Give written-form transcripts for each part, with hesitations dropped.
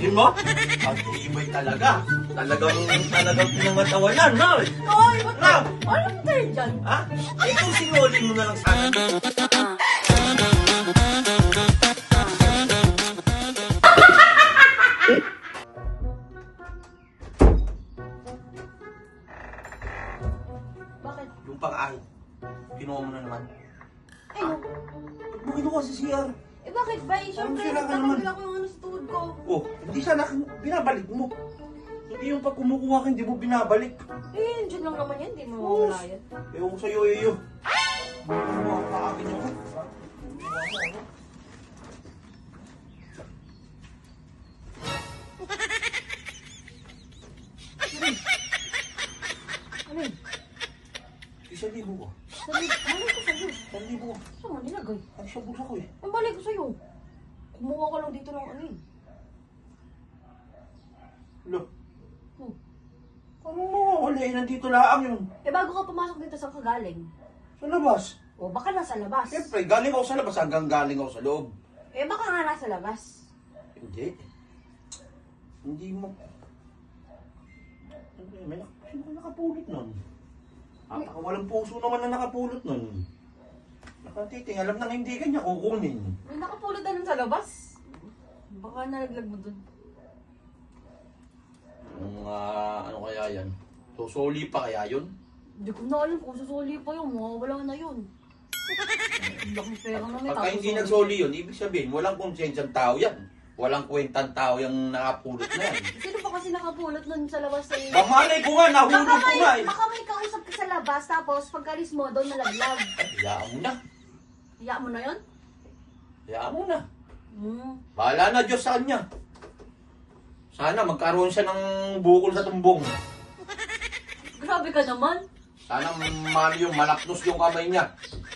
Ayun mo? Ang ibay talaga. Talagang pinangatawanan, ha? Ay, ba't Na! Anong tayo dyan? Ha? Ito, sinulin mo na lang sana. Bakit? Yung pang-ahit. Kinuha mo na naman. Ay, no. Ba't mo kinuha sa CR? Eh bakit ba? Eh, syempre, sira ka natanggal naman? ako yung ano sa tuhod ko. Oh, hindi sana binabalik mo. Hindi yung pag kumukuha ka, hindi mo binabalik. Eh, dyan lang naman yan. Hindi mo Oh. mawala yan. Ewan ko sa'yo, iyo. Kumuha ka akin ako. Ano yun? 1,000 ko. Sabi, malay ko sa'yo. 1,000 ko. Saan mo nilagay? Ay, sa bulsa ko eh. Ang malay ko sa'yo. Kumuha ka lang dito ng ano eh. Lo, Hmm. ano mo? Wala eh, nandito laang yun. Eh bago ka pumasok dito, saan ka galing? Sa labas. O baka nasa labas. Siyempre, galing ako sa labas hanggang galing ako sa loob. Eh baka nga nasa labas. Hindi. Hindi mo. Sino ka nakapulot nun? Walang puso naman na nakapulot nun. Nakatiting, alam nang hindi kanya kukunin. May nakapulot na nun sa labas. Baka nalaglag mo dun. Ano kaya yan? Susuli pa kaya yun? Hindi ko na alam kung susuli pa yun. Wala na yun. Ang laking pera na may Pagka hindi nagsoli yun, ibig sabihin, walang konsensyang tao yan. Walang kwentang tao yung nakapulot na yan. Sino ba kasi nakapulot nun sa labas sa iyo? Pamalay ko nga, nahulog ko nga eh. Baka may kausap ka sa labas, tapos pagkalis mo, doon nalaglag. Hayaan mo na. Hayaan mo na yun? Hayaan mo na. Hmm. Bahala na Diyos sa kanya. Sana magkaroon siya ng bukol sa tumbong. Grabe ka naman. Sana yung malapnos yung kamay niya.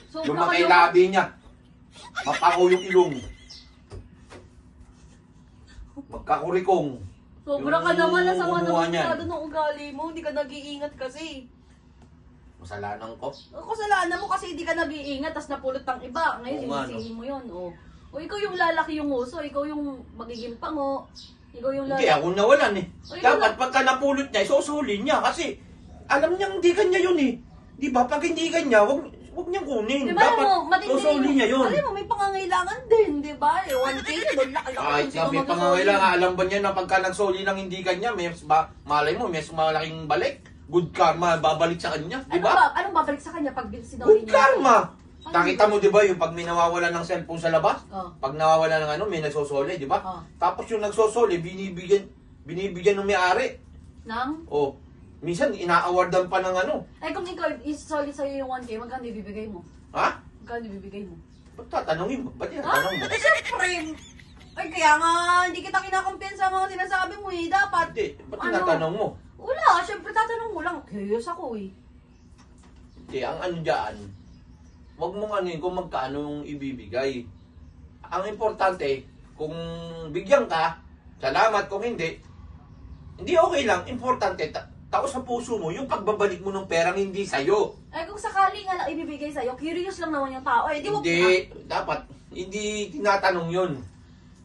Sobra Yung ka mga naman. labi niya. Mapango yung ilong. Magkakurikong. Sobra ka Yung naman. Nasama kumuha naman niyan. masyado ng ugali mo. Hindi ka nag-iingat kasi. Masalanan ko. Kasalanan mo kasi hindi ka nag-iingat, tapos napulot ng iba. Ngayon, Oo nga, no? sinisihin mo yun. O ikaw yung lalaki yung uso, ikaw yung magiging pango. Ikaw yung Hindi, lalaki. ako nawalan eh. Ay, Dapat wala. pagka napulot niya, isusulin niya. Kasi alam niyang hindi kanya yun eh. Di ba? Pag hindi kanya, wag niyang kunin. Di ba, Dapat mo, matindi susulin niya yun. Alam mo, may pangangailangan din, di ba? 1K yun, laki-laki Kahit kung sino nga may mag-usuli. pangangailangan, alam ba niya na pagka nagsoli ng hindi kanya, malay mo, may malaking balik. Good karma, babalik sa kanya. Di Ano ba? ba? Anong babalik sa kanya pag sinuli Good niya? karma! Ano? Nakita mo, di ba, yung pag may nawawala ng cellphone sa labas? Oh. Pag nawawala ng ano, may nagsosoli, di ba? Oh. Tapos yung nagsosoli, binibigyan ng may-ari. Nang? O, minsan ina-awardan pa ng ano. Ay, kung ikaw isoli sa'yo yung 1K, magkano ibibigay mo? Ha? Magkano ibibigay mo? Ba't tatanungin mo? Ba't Ha? tinatanong mo? Eh, syempre! Ay, kaya nga, hindi kita kinakampiyan sa mga sinasabi mo eh. Dapat. Hindi, ba't Ano? tinatanong mo? Wala, syempre tatanong mo lang. Curious ako eh. Hindi, ang ano dyan, huwag mong ano yun kung magkano yung ibibigay. Ang importante, kung bigyan ka, salamat. Kung hindi okay lang. Importante, tao sa puso mo, yung pagbabalik mo ng perang hindi sa'yo. Ay, kung sakali nga lang ibibigay sa'yo, curious lang naman yung tao. Eh, di mo... Hindi, dapat, hindi tinatanong yun.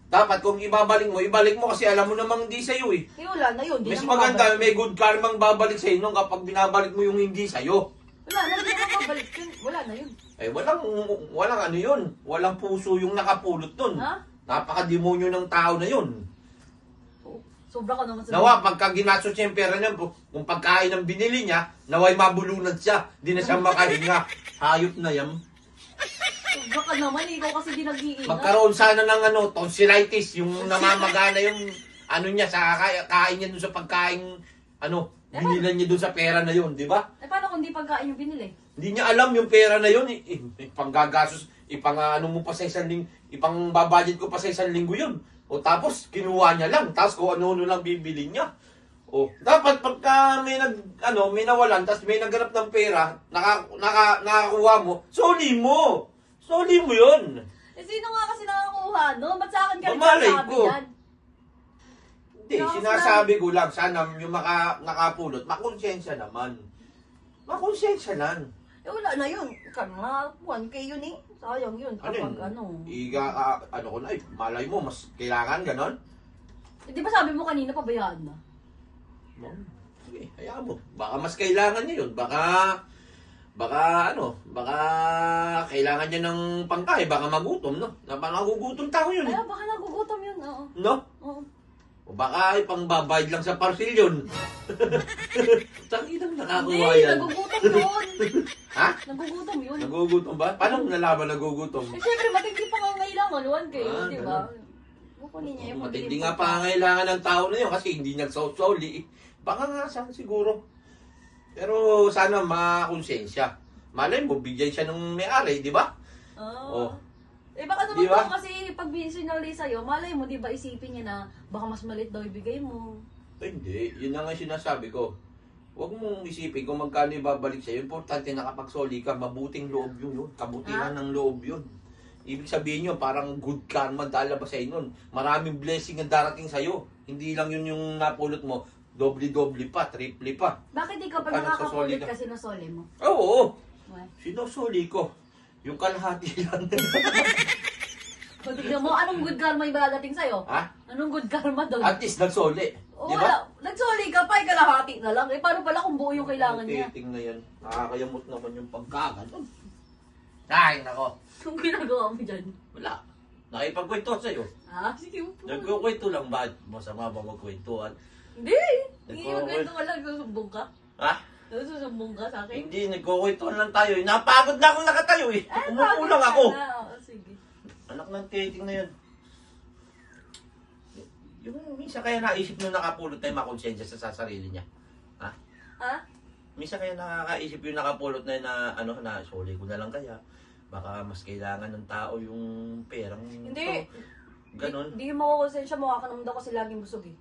Dapat kung ibabalik mo kasi alam mo namang hindi sa'yo eh. Eh, wala na yun. Di Mas na maganda, mababalik. may good karmang babalik sa'yo nung kapag binabalik mo yung hindi sa'yo. Wala na, di na mababalik yun. Wala na yun. Eh, walang ano yun. Walang puso yung nakapulot dun. Ha? Napaka-demonyo ng tao na yun. Sobra ka naman sa... Nawa, pagka ginastos niya yung pera niya, kung pagkain ang binili niya, naway mabulunan siya. Di na siya makahinga. Hayop na yan. Sobra ka naman, ikaw kasi di nag-iingat. Magkaroon sana ng ano, tonsillitis, yung namamagana yung ano niya, sa kain niya dun sa pagkain, ano, binilan niya dun sa pera na yun, di ba? Eh, paano kung di pagkain yung binili? Hindi niya alam yung pera na yun, ipanggagasos, ano mo pa sa isang linggo, ipang-babudget ko pa sa isang linggo yun. O tapos, kinuha niya lang, tapos kung ano-ano lang bibili niya. O, dapat pagka may may nawalan, tapos may naghanap ng pera, nakakuha mo, soli mo! Soli mo yun! Eh, sino nga kasi nakakuha, no? Ba't sa akin ka rin Mamalay sabi ko. yan? Hindi, sinasabi ko lang, sana yung nakapulot, makonsensya naman. Makonsensya lang. Eh, wala na yun. Ika nga, 1K yun eh. Sayang yun Ano yun? kapag ano. Ano ko na malay mo, mas kailangan ganon? Eh, di ba sabi mo kanina pabayaan na? Sige, hayaan mo. Baka mas kailangan niya yun. Baka kailangan niya ng pangkain. Baka magutom, no? Nagugutom tao yun. Ay, baka nagugutom yun, oo. No? Oo. O baka ipangbabayad lang sa parcel yun. Tanginang nakakuha Hindi, yan. nagugutom yun. Ha? Nagugutom yun. Nagugutom ba? Paano mo nalaman nagugutom? Eh, syempre, matindi pa nga ngailangan, 1K, Ah, di ba? Kukunin niya yung Matindi pambili nga po. pangangailangan ng tao na yun kasi hindi nagsosoli. Baka nga saan siguro. Pero sana makonsensya. Malay mo, bigyan siya ng may-ari, di ba? Oo. Oh. Eh, baka naman Di ba? daw kasi pag sinali sa'yo, malay mo, di ba, isipin niya na baka mas maliit daw ibigay mo. Hindi, yun na nga sinasabi ko. Huwag mong isipin kung magkano ibabalik sa'yo. Importante na kapag soli ka, mabuting loob yun. Kabutihan ng loob yun. Ibig sabihin nyo, parang good karma dalabas sa'yo nun. Maraming blessing ang darating sa'yo. Hindi lang yun yung napulot mo. Doble-doble pa, triple pa. Bakit ikaw pag Pagka nagsasoli nakakakulit ka. kasi nasoli mo? Oo, Why? sinusuli ko. Yung kalahati lang. Kung tignan mo, anong good karma yung dadating sa'yo? Ha? Anong good karma daw? At least nagsoli. O Di wala, ba? nagsoli ka pa, ikalahati na lang. Eh, paano pala kung buo yung kailangan niya? Titing na yan. Nakakayamot naman yung pagkakanon. Ay, nako. Kung ginagawa mo dyan. Wala. Nakipagkwento sa'yo. Ah, sige mo po. Nagkukwento lang ba? Masama ba magkwentuhan? Hindi! Hindi Nagkukwento. yung ganito wala, susumbong ka. Ha? Susumbong ka sa akin. Hindi, nagkukwentuhan lang tayo. Napagod na akong nakatayo eh. Umupo lang ako. Oo, sige. Anak ng titing na yun. Yung minsan kaya naisip nyo nakapulot na yung makonsensya sa sarili niya. Ha? Ha? Minsan kaya nakakaisip yung nakapulot na yun na soli ko na lang kaya. Baka mas kailangan ng tao yung perang Hindi. Ganon. Hindi mo makukonsensya, mukha ka naman daw kasi laging busog eh.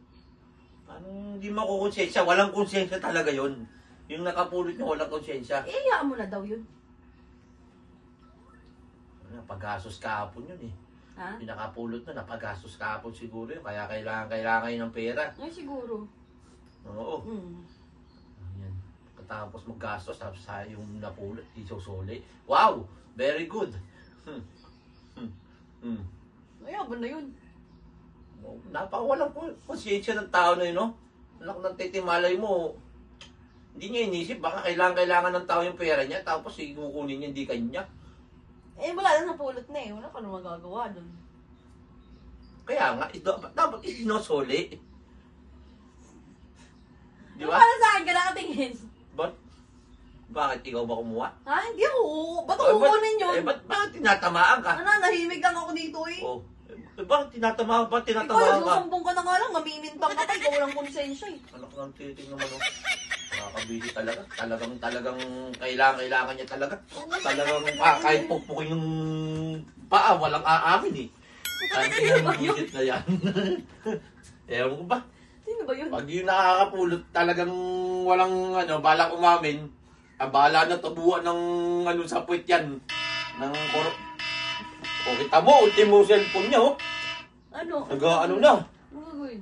Paano hindi makukonsensya? Walang konsensya talaga yon. Yung nakapulot nyo, walang konsensya. Eh, hayaan mo na daw yun. Paggastos kahapon yun eh. Ha? Yung nakapulot na, napagastos kahapon siguro yun. Kaya kailangan yun ng pera. Ay, siguro. Oo. Hmm. Yan. Tapos maggastos, tapos sa yung napulot, isusuli. Wow! Very good. Ayaban na yun. Napakawalang konsensya ng tao na yun, no? Anak ng titimalay mo, hindi niya inisip, baka kailangan ng tao yung pera niya, tapos ikukunin niya, hindi kanya. Eh, wala na napulot na eh. Wala ka na magagawa dun. Kaya nga, dapat isinusuli. Di Yung ba? para sa akin ka nakatingin. Bakit ikaw ba kumuha? Ha? Hindi ako. Ba't ako kukunin yun? Bakit tinatamaan ka? Ano, nahimig lang ako dito eh. Oh. Bakit tinatamaan ka? Ikaw, nagsusumbong ka na nga lang. Mamimintang ka pa. Ikaw walang konsensya eh. Anak ng titing naman, oh. Nakakabili talaga. Talagang kailangan niya talaga. Talagang kahit pukpukin yung paa, walang aamin eh. Ang bullshit na yan. Ewan ko ba? Sino ba yun? Pag yung nakakapulot, talagang walang balak umamin, bahala na tabuan ng sa puwet yan. Ng O kita mo, ultimo cellphone niya, oh. Ano? Nag-ano na. Ano gagawin?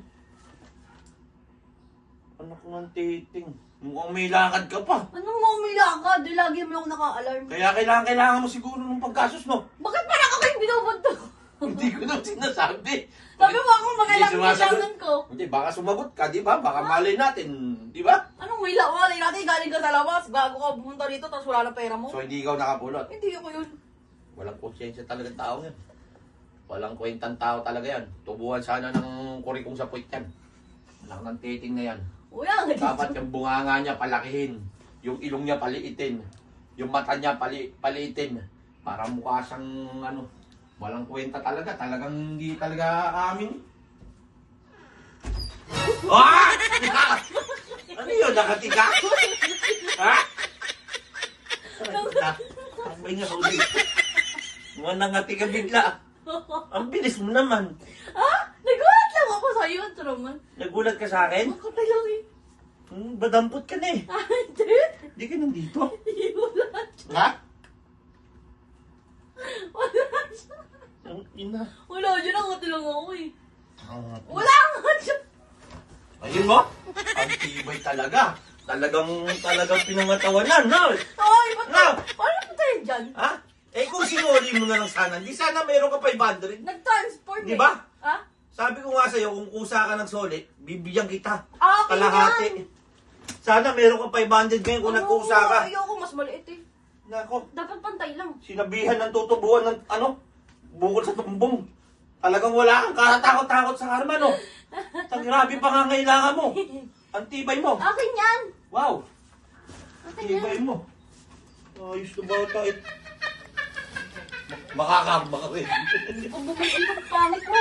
Anak ng titing. Mukhang may lakad ka pa. Anong mo umilakad? Di lagi mo ako naka-alarm. Kaya kailangan mo siguro ng pagkasos, no? Bakit parang ako yung binubunto? Hindi ko na sinasabi. Sabi mo ako Hindi sumasagot. kailangan ko. Hindi, baka sumagot ka, di ba? Baka malay natin, di ba? Anong wala natin? Galing ka sa labas. Bago ka pumunta rito, tapos wala na pera mo. So, hindi ikaw nakapulot. Hindi ako yun. Walang konsensya talaga tao yan. Walang kwentang tao talaga yan. Tubuhan sana ng kurikong sa puwit yan. Walang ng titing na yan. Wala nga dito. Dapat yung bunganga niya palakihin. Yung ilong niya paliitin. Yung mata niya paliitin. Para mukha siyang walang kwenta talaga. Talagang hindi talaga amin. Ah! Ano yun? Nakatika? Ha? Tambay nga ako dito. Mga nangatika bigla. Ang bilis mo naman. Ha? Nagulat lang ako sa'yo, Truman. Nagulat ka sa akin? Makapal lang eh. Badampot ka na eh. Ah, hindi. Hindi ka nandito. Wala siya. Ha? Wala siya. Ang ina. Wala siya. Nakati lang ako eh. Ah, Wala nga siya. ayun mo? Ang tibay talaga. Talagang pinangatawanan, no? Ay, ba't No. Paano mo tayo dyan? Ha? Eh kung sinuli mo na lang sana, di sana meron ka 500. Nag-transport Di ba? Ha? Sabi ko nga sa'yo, kung kusa ka ng soli, bibigyan kita. Akin Kalahati. yan. Sana meron ka 500 ngayon kung nagkusa ka. Ayoko, mas maliit eh. Nako, Dapat pantay lang. sinabihan ng tutubuan ng bukol sa tumbong. Talagang wala kang kakatakot-takot sa karma, no? Ang grabe pangangailangan mo. Ang tibay mo. Akin yan. Wow, Akin yan. tibay mo. Ayos na bata eh. Makakamba ka rin. Ang pangit mo.